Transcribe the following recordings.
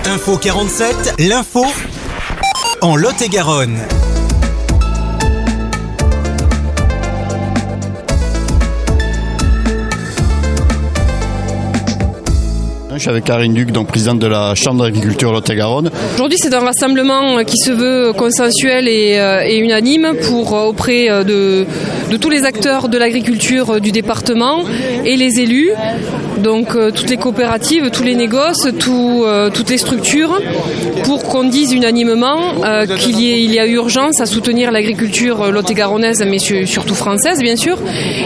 Info 47, l'info en Lot-et-Garonne. Je suis avec Karine Duc, donc présidente de la Chambre d'agriculture Lot-et-Garonne. Aujourd'hui, c'est un rassemblement qui se veut consensuel et unanime auprès de tous les acteurs de l'agriculture du département et les élus. Donc toutes les coopératives, tous les négoces, toutes les structures, pour qu'on dise unanimement qu'il y a urgence à soutenir l'agriculture lot-et-garonnaise, mais surtout française bien sûr,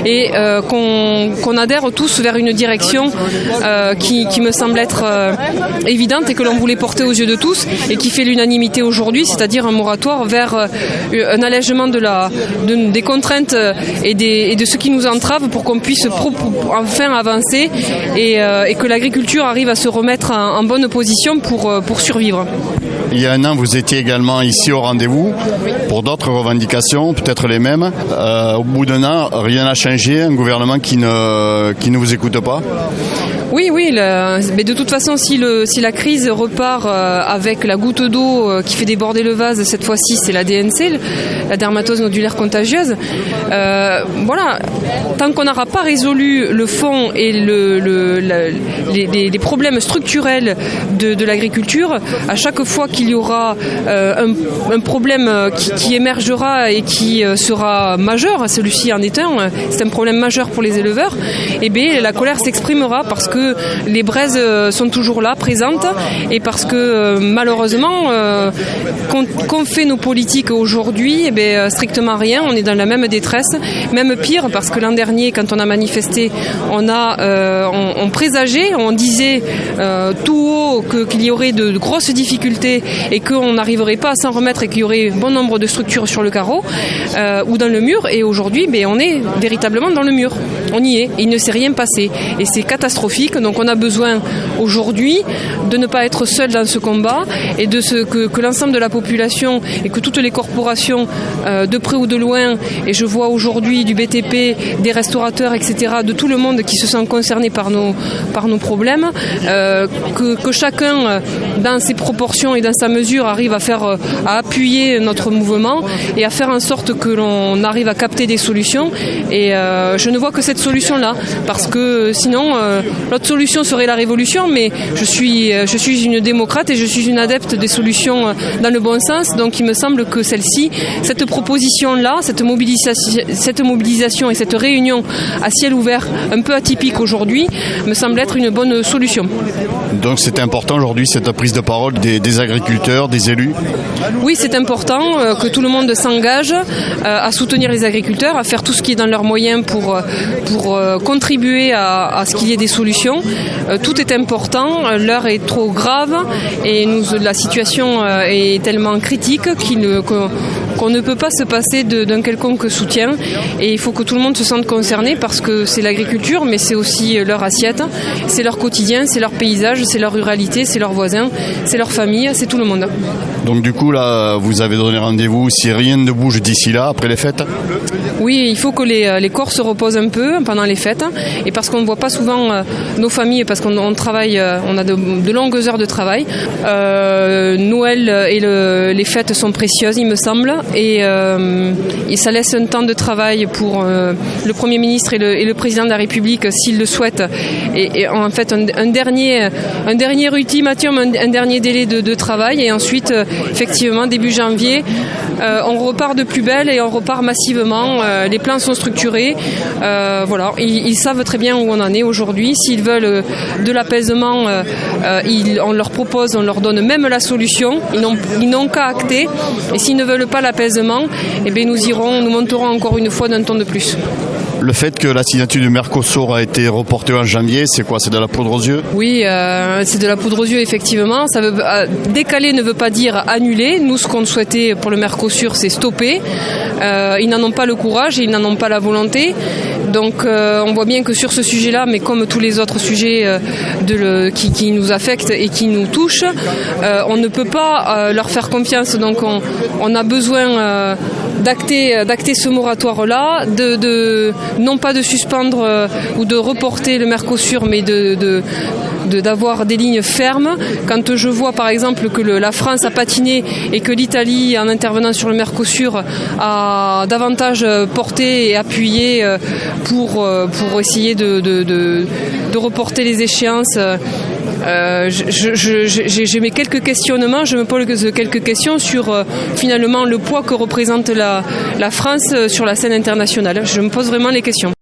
et qu'on adhère tous vers une direction qui me semble être évidente et que l'on voulait porter aux yeux de tous et qui fait l'unanimité aujourd'hui, c'est-à-dire un moratoire vers un allègement des contraintes et de ce qui nous entrave pour qu'on puisse enfin avancer et que l'agriculture arrive à se remettre en bonne position pour survivre. Il y a un an, vous étiez également ici au rendez-vous pour d'autres revendications, peut-être les mêmes. Au bout d'un an, rien n'a changé, un gouvernement qui ne vous écoute pas. Oui, mais de toute façon, si la crise repart avec la goutte d'eau qui fait déborder le vase, cette fois-ci, c'est la DNC, la dermatose nodulaire contagieuse. Voilà, tant qu'on n'aura pas résolu le fond et les problèmes structurels de l'agriculture, à chaque fois qu'il y aura un problème qui émergera et qui sera majeur, celui-ci en est c'est un problème majeur pour les éleveurs, et bien la colère s'exprimera parce que les braises sont toujours là, présentes, et parce que malheureusement, qu'ont fait nos politiques aujourd'hui, eh bien, strictement rien. On est dans la même détresse, même pire, parce que l'an dernier, quand on a manifesté, on présageait, on disait tout haut qu'il y aurait de grosses difficultés et qu'on n'arriverait pas à s'en remettre et qu'il y aurait bon nombre de structures sur le carreau ou dans le mur. Et aujourd'hui, on est véritablement dans le mur. On y est. Il ne s'est rien passé. Et c'est catastrophique. Donc on a besoin aujourd'hui de ne pas être seul dans ce combat et que l'ensemble de la population et que toutes les corporations de près ou de loin, et je vois aujourd'hui du BTP, des restaurateurs, etc., de tout le monde qui se sent concerné par nos problèmes, que chacun dans ses proportions et dans sa mesure arrive à appuyer notre mouvement et à faire en sorte que l'on arrive à capter des solutions. Et je ne vois que cette solution-là, parce que sinon l'autre solution serait la révolution, mais je suis une démocrate et je suis une adepte des solutions dans le bon sens. Donc il me semble que cette proposition-là, cette mobilisation et cette réunion à ciel ouvert un peu atypique aujourd'hui, me semble être une bonne solution. Donc c'est important aujourd'hui, cette prise de parole des agriculteurs, des élus? Oui, c'est important que tout le monde s'engage à soutenir les agriculteurs, à faire tout ce qui est dans leurs moyens pour contribuer à ce qu'il y ait des solutions. Tout est important, l'heure est trop grave et la situation est tellement critique qu'on ne peut pas se passer d'un quelconque soutien, et il faut que tout le monde se sente concerné parce que c'est l'agriculture, mais c'est aussi leur assiette, c'est leur quotidien, c'est leur paysage, c'est leur ruralité, c'est leurs voisins, c'est leur famille, c'est tout le monde. Donc du coup là, vous avez donné rendez-vous, si rien ne bouge d'ici là, après les fêtes? Oui, il faut que les corps se reposent un peu pendant les fêtes, et parce qu'on ne voit pas souvent nos familles, parce qu'on travaille, on a de longues heures de travail. Noël et les fêtes sont précieuses, il me semble, et ça laisse un temps de travail pour le Premier ministre et le Président de la République, s'ils le souhaitent, et en fait un dernier ultimatum, un dernier délai de travail, et ensuite effectivement début janvier on repart de plus belle et on repart massivement. Les plans sont structurés, voilà, ils savent très bien où on en est aujourd'hui. S'ils veulent de l'apaisement, on leur propose, on leur donne même la solution. Ils n'ont qu'à acter, et s'ils ne veulent pas l'apaisement, eh bien nous monterons encore une fois d'un ton de plus. Le fait que la signature du Mercosur a été reportée en janvier, c'est quoi? C'est de la poudre aux yeux? Oui, c'est de la poudre aux yeux, effectivement. Décaler ne veut pas dire annuler. Nous, ce qu'on souhaitait pour le Mercosur, c'est stopper. Ils n'en ont pas le courage et ils n'en ont pas la volonté. Donc on voit bien que sur ce sujet-là, mais comme tous les autres sujets qui nous affectent et qui nous touchent, on ne peut pas leur faire confiance. Donc on a besoin d'acter ce moratoire-là, non pas de suspendre ou de reporter le Mercosur, mais d'avoir des lignes fermes. Quand je vois par exemple que la France a patiné et que l'Italie, en intervenant sur le Mercosur, a davantage porté et appuyé pour essayer de reporter les échéances, j'ai mes quelques questionnements, je me pose quelques questions sur finalement le poids que représente la France sur la scène internationale. Je me pose vraiment les questions.